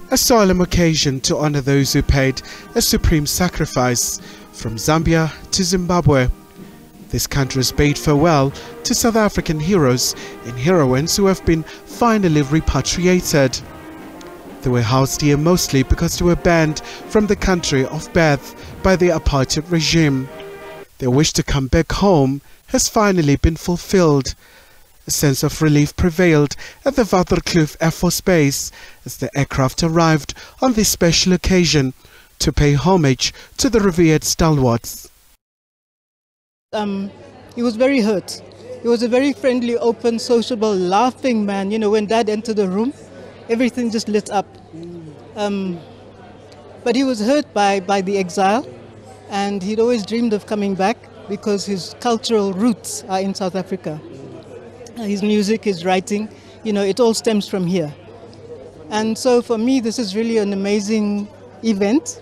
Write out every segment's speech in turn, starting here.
A solemn occasion to honor those who paid a supreme sacrifice from Zambia to Zimbabwe. This countries bade farewell to South African heroes and heroines who have been finally repatriated. They were housed here mostly because they were banned from the country of birth by the Apartheid regime. Their wish to come back home has finally been fulfilled. A sense of relief prevailed at the Waterkloof Air Force Base as the aircraft arrived on this special occasion to pay homage to the revered stalwarts. He was very hurt. He was a very friendly, open, sociable, laughing man. You know, when Dad entered the room, everything just lit up. But he was hurt by the exile, and he'd always dreamed of coming back because his cultural roots are in South Africa. His music, his writing, you know, it all stems from here. And so for me, this is really an amazing event.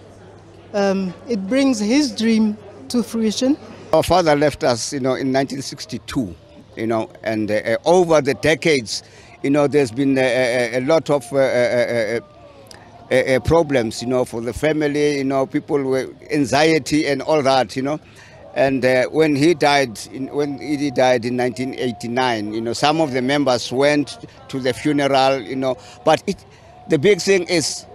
It brings his dream to fruition. Our father left us, in 1962, and over the decades, there's been a lot of problems, for the family, people with anxiety and all that, And when he died in 1989, some of the members went to the funeral, but the big thing is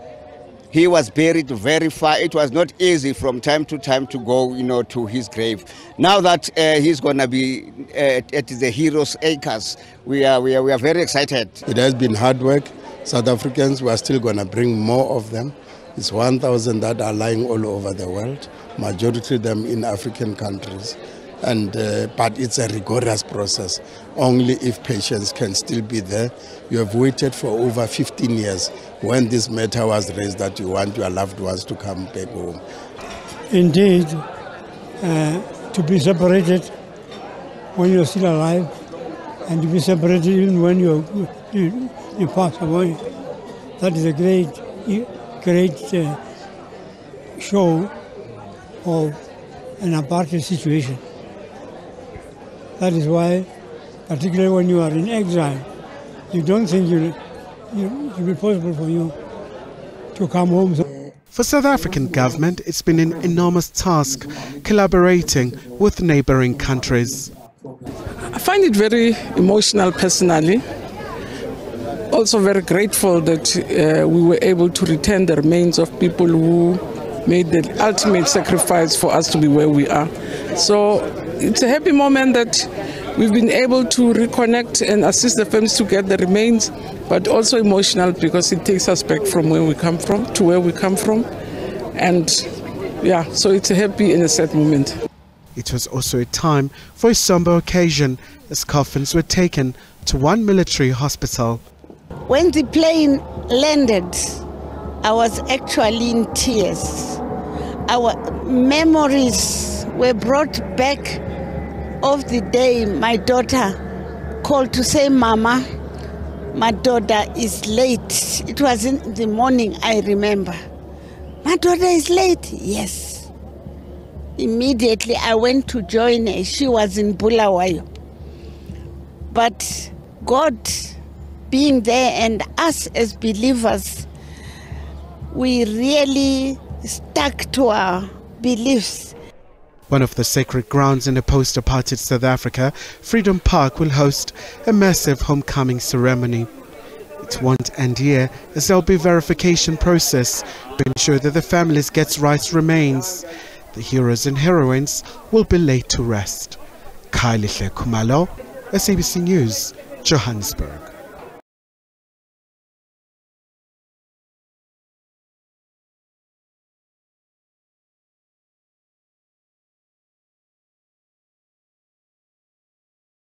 he was buried very far. It was not easy from time to time to go, to his grave. Now that he's going to be at the Heroes Acres, we are very excited. It has been hard work. South Africans, we are still going to bring more of them. It's 1,000 that are lying all over the world, majority of them in African countries. But it's a rigorous process. Only if patients can still be there. You have waited for over 15 years when this matter was raised that you want your loved ones to come back home. Indeed, to be separated when you're still alive and to be separated even when you pass away, that is a great show of an apartheid situation. That is why, particularly when you are in exile, you don't think it will be possible for you to come home. For South African government, it's been an enormous task collaborating with neighboring countries. I find it very emotional personally. Also very grateful that we were able to return the remains of people who made the ultimate sacrifice for us to be where we are. So it's a happy moment that we've been able to reconnect and assist the families to get the remains, but also emotional because it takes us back from where we come from to where we come from. And yeah, so it's a happy and a sad moment. It was also a time for a somber occasion as coffins were taken to one military hospital. When the plane landed, I was actually in tears. Our memories were brought back of the day my daughter called to say, "Mama, my daughter is late." It was in the morning, I remember. "My daughter is late?" "Yes." Immediately I went to join her. She was in Bulawayo. But God being there and us as believers, we really stuck to our beliefs. One of the sacred grounds in the post-apartheid South Africa, Freedom Park, will host a massive homecoming ceremony. It won't end here, as there'll be a verification process to ensure that the families get right remains. The heroes and heroines will be laid to rest. Khumalo, SABC News, Johannesburg.